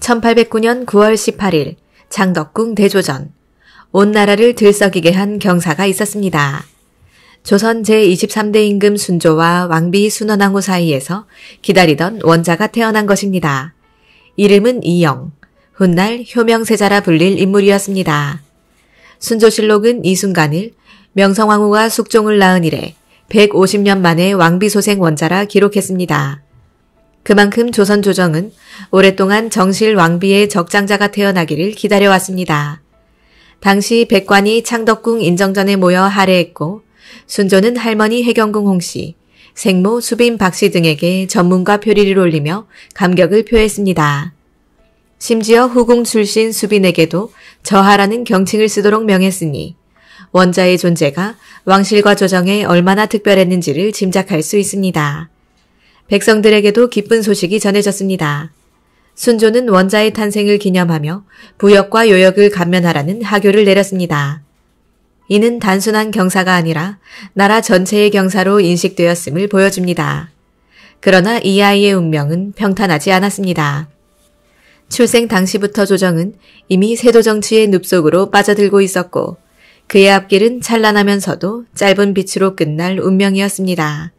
1809년 9월 18일 장덕궁 대조전. 온 나라를 들썩이게 한 경사가 있었습니다. 조선 제23대 임금 순조와 왕비 순원왕후 사이에서 기다리던 원자가 태어난 것입니다. 이름은 이영, 훗날 효명세자라 불릴 인물이었습니다. 순조실록은 이 순간을 명성왕후가 숙종을 낳은 이래 150년 만에 왕비소생 원자라 기록했습니다. 그만큼 조선 조정은 오랫동안 정실 왕비의 적장자가 태어나기를 기다려왔습니다. 당시 백관이 창덕궁 인정전에 모여 할애했고 순조는 할머니 해경궁 홍씨, 생모 수빈 박씨 등에게 전문가 표리를 올리며 감격을 표했습니다. 심지어 후궁 출신 수빈에게도 저하라는 경칭을 쓰도록 명했으니 원자의 존재가 왕실과 조정에 얼마나 특별했는지를 짐작할 수 있습니다. 백성들에게도 기쁜 소식이 전해졌습니다. 순조는 원자의 탄생을 기념하며 부역과 요역을 감면하라는 하교를 내렸습니다. 이는 단순한 경사가 아니라 나라 전체의 경사로 인식되었음을 보여줍니다. 그러나 이 아이의 운명은 평탄하지 않았습니다. 출생 당시부터 조정은 이미 세도 정치의 늪속으로 빠져들고 있었고 그의 앞길은 찬란하면서도 짧은 빛으로 끝날 운명이었습니다.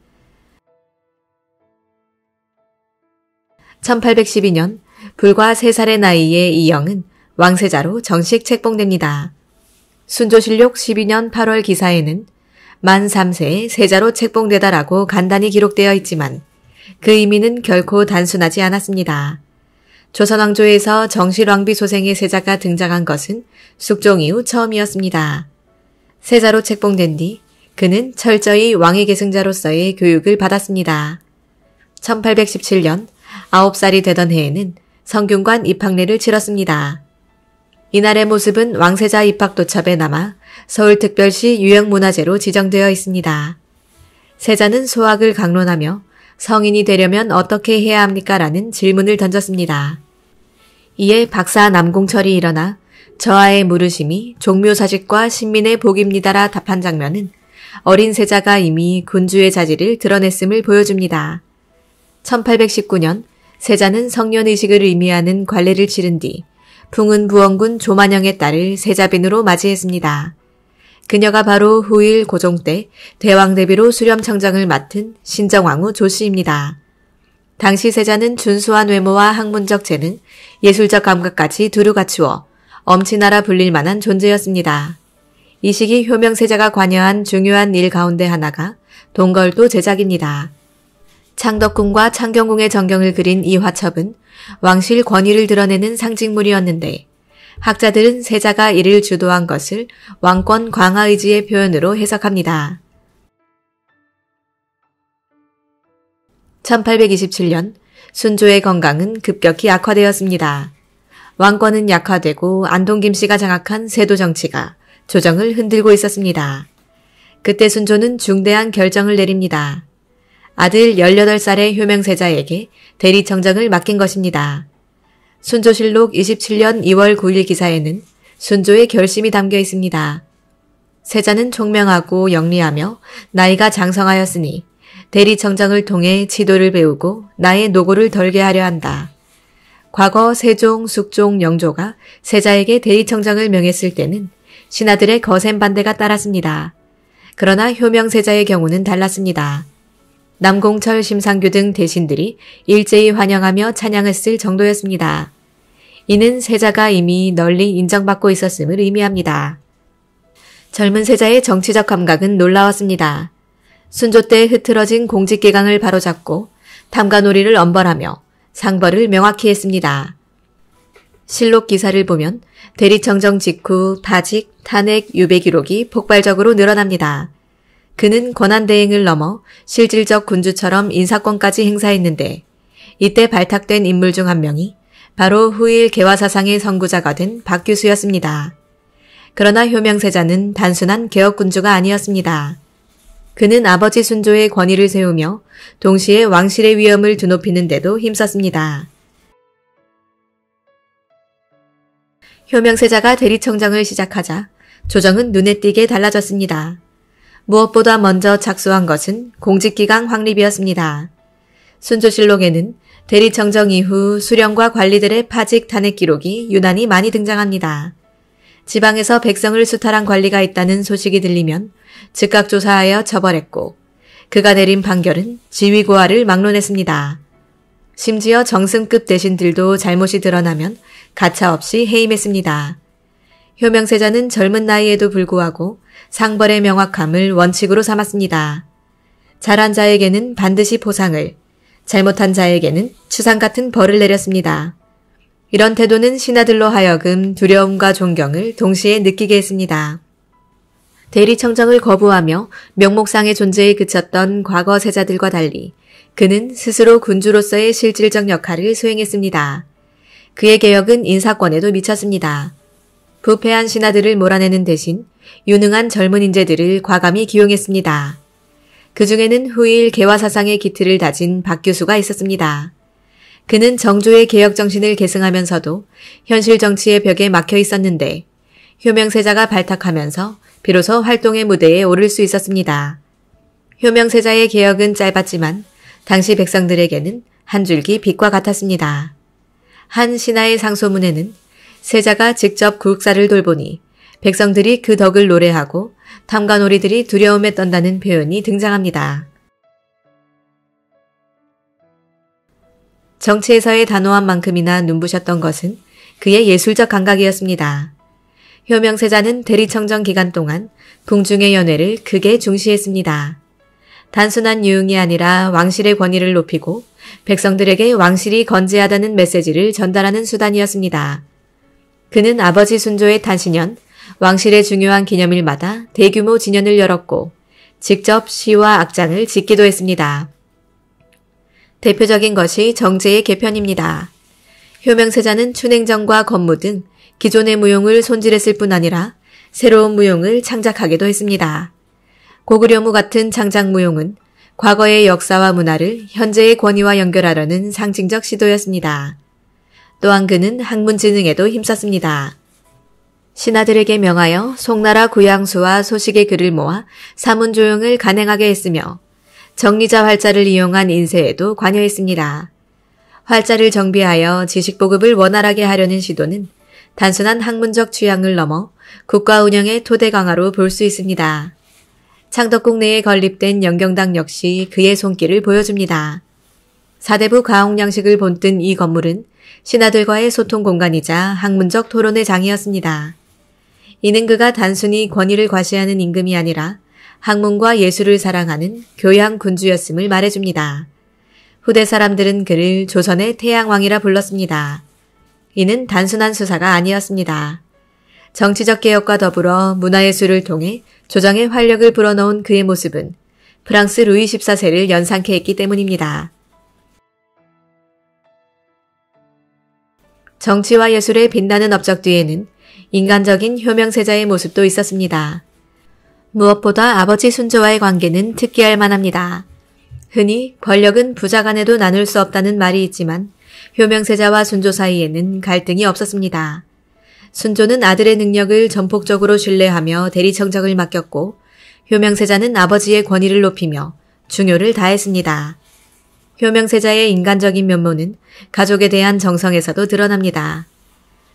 1812년 불과 3살의 나이에 이영은 왕세자로 정식 책봉됩니다. 순조실록 12년 8월 기사에는 만 3세에 세자로 책봉되다라고 간단히 기록되어 있지만 그 의미는 결코 단순하지 않았습니다. 조선왕조에서 정실왕비 소생의 세자가 등장한 것은 숙종 이후 처음이었습니다. 세자로 책봉된 뒤 그는 철저히 왕위 계승자로서의 교육을 받았습니다. 1817년 9살이 되던 해에는 성균관 입학례를 치렀습니다. 이날의 모습은 왕세자 입학 도첩에 남아 서울특별시 유형문화재로 지정되어 있습니다. 세자는 소학을 강론하며 성인이 되려면 어떻게 해야 합니까? 라는 질문을 던졌습니다. 이에 박사 남공철이 일어나 저하의 물으심이 종묘사직과 신민의 복입니다라 답한 장면은 어린 세자가 이미 군주의 자질을 드러냈음을 보여줍니다. 1819년 세자는 성년의식을 의미하는 관례를 치른 뒤 풍은부원군 조만영의 딸을 세자빈으로 맞이했습니다. 그녀가 바로 후일 고종 때 대왕대비로 수렴청정을 맡은 신정왕후 조씨입니다. 당시 세자는 준수한 외모와 학문적 재능, 예술적 감각까지 두루 갖추어 엄친아라 불릴 만한 존재였습니다. 이 시기 효명세자가 관여한 중요한 일 가운데 하나가 동걸도 제작입니다. 창덕궁과 창경궁의 전경을 그린 이 화첩은 왕실 권위를 드러내는 상징물이었는데 학자들은 세자가 이를 주도한 것을 왕권 강화 의지의 표현으로 해석합니다. 1827년 순조의 건강은 급격히 악화되었습니다. 왕권은 약화되고 안동 김씨가 장악한 세도 정치가 조정을 흔들고 있었습니다. 그때 순조는 중대한 결정을 내립니다. 아들 18살의 효명세자에게 대리청정을 맡긴 것입니다. 순조실록 27년 2월 9일 기사에는 순조의 결심이 담겨 있습니다. 세자는 총명하고 영리하며 나이가 장성하였으니 대리청정을 통해 지도를 배우고 나의 노고를 덜게 하려 한다. 과거 세종, 숙종, 영조가 세자에게 대리청정을 명했을 때는 신하들의 거센 반대가 따랐습니다. 그러나 효명세자의 경우는 달랐습니다. 남공철, 심상규 등 대신들이 일제히 환영하며 찬양을 쓸 정도였습니다. 이는 세자가 이미 널리 인정받고 있었음을 의미합니다. 젊은 세자의 정치적 감각은 놀라웠습니다. 순조 때 흐트러진 공직기강을 바로잡고 탐관오리를 엄벌하며 상벌을 명확히 했습니다. 실록 기사를 보면 대리청정 직후 파직, 탄핵, 유배 기록이 폭발적으로 늘어납니다. 그는 권한대행을 넘어 실질적 군주처럼 인사권까지 행사했는데 이때 발탁된 인물 중 한 명이 바로 후일 개화사상의 선구자가 된 박규수였습니다. 그러나 효명세자는 단순한 개혁군주가 아니었습니다. 그는 아버지 순조의 권위를 세우며 동시에 왕실의 위엄을 드높이는 데도 힘썼습니다. 효명세자가 대리청정을 시작하자 조정은 눈에 띄게 달라졌습니다. 무엇보다 먼저 착수한 것은 공직기강 확립이었습니다. 순조실록에는 대리청정 이후 수령과 관리들의 파직 탄핵 기록이 유난히 많이 등장합니다. 지방에서 백성을 수탈한 관리가 있다는 소식이 들리면 즉각 조사하여 처벌했고 그가 내린 판결은 지위고하를 막론했습니다. 심지어 정승급 대신들도 잘못이 드러나면 가차없이 해임했습니다. 효명세자는 젊은 나이에도 불구하고 상벌의 명확함을 원칙으로 삼았습니다. 잘한 자에게는 반드시 보상을, 잘못한 자에게는 추상 같은 벌을 내렸습니다. 이런 태도는 신하들로 하여금 두려움과 존경을 동시에 느끼게 했습니다. 대리청정을 거부하며 명목상의 존재에 그쳤던 과거 세자들과 달리 그는 스스로 군주로서의 실질적 역할을 수행했습니다. 그의 개혁은 인사권에도 미쳤습니다. 부패한 신하들을 몰아내는 대신 유능한 젊은 인재들을 과감히 기용했습니다. 그 중에는 후일 개화사상의 기틀을 다진 박규수가 있었습니다. 그는 정조의 개혁 정신을 계승하면서도 현실 정치의 벽에 막혀 있었는데 효명세자가 발탁하면서 비로소 활동의 무대에 오를 수 있었습니다. 효명세자의 개혁은 짧았지만 당시 백성들에게는 한 줄기 빛과 같았습니다. 한 신하의 상소문에는 세자가 직접 국사를 돌보니 백성들이 그 덕을 노래하고 탐관오리들이 두려움에 떤다는 표현이 등장합니다. 정치에서의 단호한 만큼이나 눈부셨던 것은 그의 예술적 감각이었습니다. 효명세자는 대리청정 기간 동안 궁중의 연회를 크게 중시했습니다. 단순한 유흥이 아니라 왕실의 권위를 높이고 백성들에게 왕실이 건재하다는 메시지를 전달하는 수단이었습니다. 그는 아버지 순조의 탄신년, 왕실의 중요한 기념일마다 대규모 진연을 열었고 직접 시와 악장을 짓기도 했습니다. 대표적인 것이 정제의 개편입니다. 효명세자는 춘행정과 건무 등 기존의 무용을 손질했을 뿐 아니라 새로운 무용을 창작하기도 했습니다. 고구려무 같은 창작 무용은 과거의 역사와 문화를 현재의 권위와 연결하려는 상징적 시도였습니다. 또한 그는 학문지능에도 힘썼습니다. 신하들에게 명하여 송나라 구양수와 소식의 글을 모아 사문조용을 간행하게 했으며 정리자 활자를 이용한 인쇄에도 관여했습니다. 활자를 정비하여 지식보급을 원활하게 하려는 시도는 단순한 학문적 취향을 넘어 국가 운영의 토대 강화로 볼 수 있습니다. 창덕궁 내에 건립된 영경당 역시 그의 손길을 보여줍니다. 사대부 가옥양식을 본뜬 이 건물은 신하들과의 소통 공간이자 학문적 토론의 장이었습니다. 이는 그가 단순히 권위를 과시하는 임금이 아니라 학문과 예술을 사랑하는 교양 군주였음을 말해줍니다. 후대 사람들은 그를 조선의 태양왕이라 불렀습니다. 이는 단순한 수사가 아니었습니다. 정치적 개혁과 더불어 문화예술을 통해 조정의 활력을 불어넣은 그의 모습은 프랑스 루이 14세를 연상케 했기 때문입니다. 정치와 예술의 빛나는 업적 뒤에는 인간적인 효명세자의 모습도 있었습니다. 무엇보다 아버지 순조와의 관계는 특기할 만합니다. 흔히 권력은 부자 간에도 나눌 수 없다는 말이 있지만 효명세자와 순조 사이에는 갈등이 없었습니다. 순조는 아들의 능력을 전폭적으로 신뢰하며 대리청정을 맡겼고 효명세자는 아버지의 권위를 높이며 중요를 다했습니다. 효명세자의 인간적인 면모는 가족에 대한 정성에서도 드러납니다.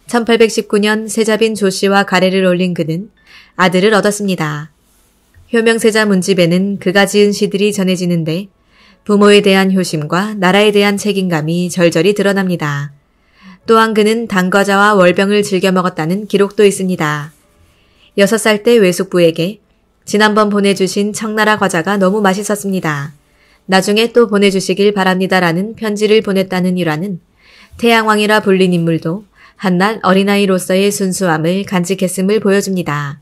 1819년 세자빈 조씨와 가래를 올린 그는 아들을 얻었습니다. 효명세자 문집에는 그가 지은 시들이 전해지는데 부모에 대한 효심과 나라에 대한 책임감이 절절히 드러납니다. 또한 그는 당과자와 월병을 즐겨 먹었다는 기록도 있습니다. 6살 때 외숙부에게 지난번 보내주신 청나라 과자가 너무 맛있었습니다. 나중에 또 보내주시길 바랍니다라는 편지를 보냈다는 일화는 태양왕이라 불린 인물도 한낱 어린아이로서의 순수함을 간직했음을 보여줍니다.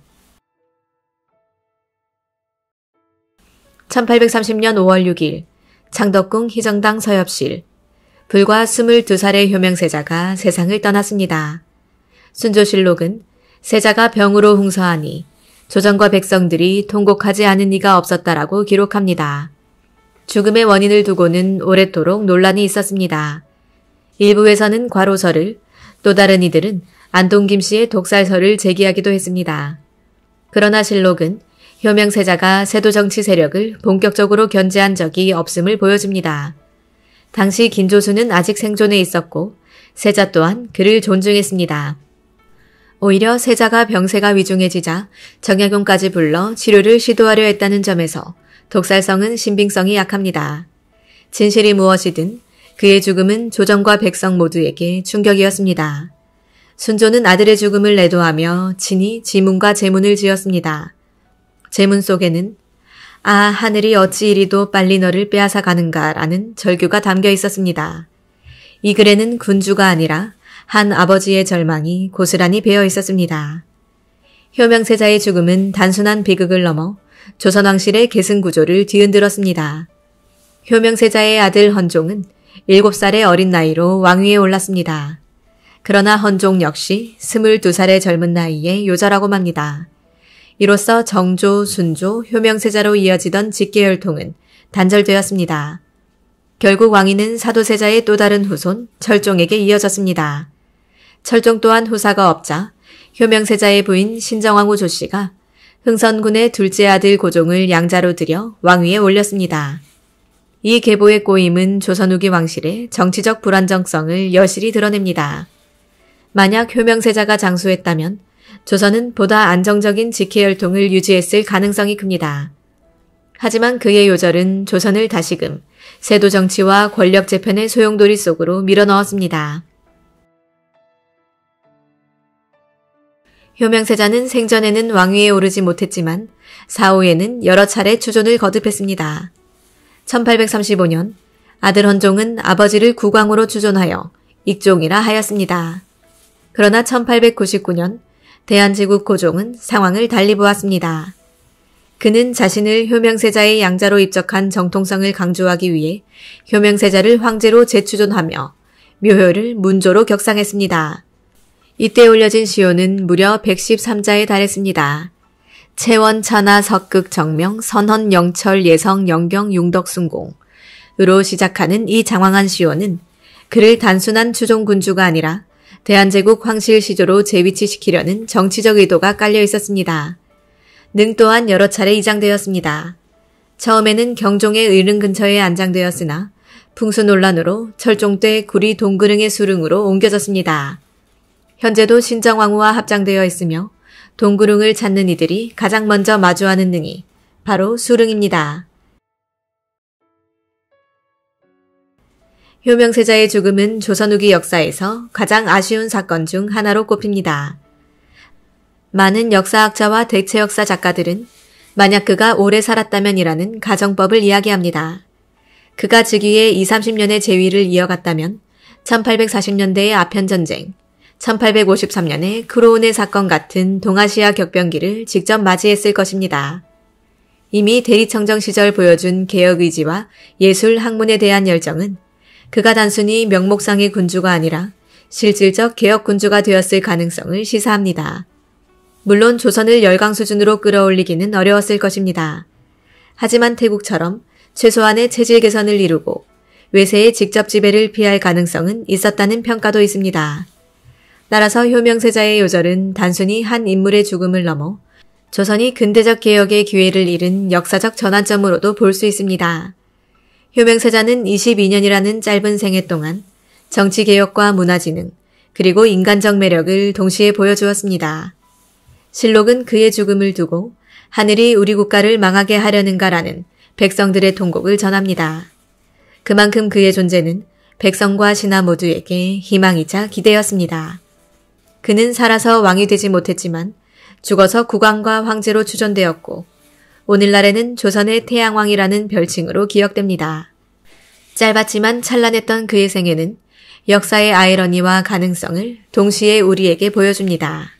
1830년 5월 6일 창덕궁 희정당 서엽실 불과 22살의 효명세자가 세상을 떠났습니다. 순조실록은 세자가 병으로 흥서하니 조정과 백성들이 통곡하지 않은 이가 없었다라고 기록합니다. 죽음의 원인을 두고는 오랫도록 논란이 있었습니다. 일부에서는 과로설을, 또 다른 이들은 안동 김씨의 독살설을 제기하기도 했습니다. 그러나 실록은 효명세자가 세도정치 세력을 본격적으로 견제한 적이 없음을 보여줍니다. 당시 김조수는 아직 생존해 있었고 세자 또한 그를 존중했습니다. 오히려 세자가 병세가 위중해지자 정약용까지 불러 치료를 시도하려 했다는 점에서 독살성은 신빙성이 약합니다. 진실이 무엇이든 그의 죽음은 조정과 백성 모두에게 충격이었습니다. 순조는 아들의 죽음을 내도하며 친히 지문과 제문을 지었습니다. 제문 속에는 아 하늘이 어찌 이리도 빨리 너를 빼앗아 가는가 라는 절규가 담겨 있었습니다. 이 글에는 군주가 아니라 한 아버지의 절망이 고스란히 배어 있었습니다. 효명세자의 죽음은 단순한 비극을 넘어 조선왕실의 계승구조를 뒤흔들었습니다. 효명세자의 아들 헌종은 7살의 어린 나이로 왕위에 올랐습니다. 그러나 헌종 역시 22살의 젊은 나이에 요절하고 맙니다. 이로써 정조, 순조, 효명세자로 이어지던 직계혈통은 단절되었습니다. 결국 왕위는 사도세자의 또 다른 후손 철종에게 이어졌습니다. 철종 또한 후사가 없자 효명세자의 부인 신정왕후 조씨가 흥선군의 둘째 아들 고종을 양자로 들여 왕위에 올렸습니다. 이 계보의 꼬임은 조선 후기 왕실의 정치적 불안정성을 여실히 드러냅니다. 만약 효명세자가 장수했다면 조선은 보다 안정적인 직계혈통을 유지했을 가능성이 큽니다. 하지만 그의 요절은 조선을 다시금 세도 정치와 권력 재편의 소용돌이 속으로 밀어넣었습니다. 효명세자는 생전에는 왕위에 오르지 못했지만 사후에는 여러 차례 추존을 거듭했습니다. 1835년 아들 헌종은 아버지를 국왕으로 추존하여 익종이라 하였습니다. 그러나 1899년 대한제국 고종은 상황을 달리 보았습니다. 그는 자신을 효명세자의 양자로 입적한 정통성을 강조하기 위해 효명세자를 황제로 재추존하며 묘효를 문조로 격상했습니다. 이때 올려진 시효는 무려 113자에 달했습니다. 채원, 천하, 석극, 정명, 선헌, 영철, 예성, 영경, 융덕, 순공으로 시작하는 이 장황한 시효는 그를 단순한 추종군주가 아니라 대한제국 황실 시조로 재위치시키려는 정치적 의도가 깔려 있었습니다. 능 또한 여러 차례 이장되었습니다. 처음에는 경종의 의릉 근처에 안장되었으나 풍수 논란으로 철종 때 구리 동그릉의 수릉으로 옮겨졌습니다. 현재도 신정왕후와 합장되어 있으며 동구릉을 찾는 이들이 가장 먼저 마주하는 능이 바로 수릉입니다. 효명세자의 죽음은 조선 후기 역사에서 가장 아쉬운 사건 중 하나로 꼽힙니다. 많은 역사학자와 대체역사 작가들은 만약 그가 오래 살았다면이라는 가정법을 이야기합니다. 그가 즉위에 20-30년의 재위를 이어갔다면 1840년대의 아편전쟁, 1853년의 크로운의 사건 같은 동아시아 격변기를 직접 맞이했을 것입니다. 이미 대리청정 시절 보여준 개혁 의지와 예술 학문에 대한 열정은 그가 단순히 명목상의 군주가 아니라 실질적 개혁 군주가 되었을 가능성을 시사합니다. 물론 조선을 열강 수준으로 끌어올리기는 어려웠을 것입니다. 하지만 태국처럼 최소한의 체질 개선을 이루고 외세의 직접 지배를 피할 가능성은 있었다는 평가도 있습니다. 따라서 효명세자의 요절은 단순히 한 인물의 죽음을 넘어 조선이 근대적 개혁의 기회를 잃은 역사적 전환점으로도 볼 수 있습니다. 효명세자는 22년이라는 짧은 생애 동안 정치개혁과 문화진흥, 그리고 인간적 매력을 동시에 보여주었습니다. 실록은 그의 죽음을 두고 하늘이 우리 국가를 망하게 하려는가라는 백성들의 통곡을 전합니다. 그만큼 그의 존재는 백성과 신하 모두에게 희망이자 기대였습니다. 그는 살아서 왕이 되지 못했지만 죽어서 국왕과 황제로 추존되었고 오늘날에는 조선의 태양왕이라는 별칭으로 기억됩니다. 짧았지만 찬란했던 그의 생애는 역사의 아이러니와 가능성을 동시에 우리에게 보여줍니다.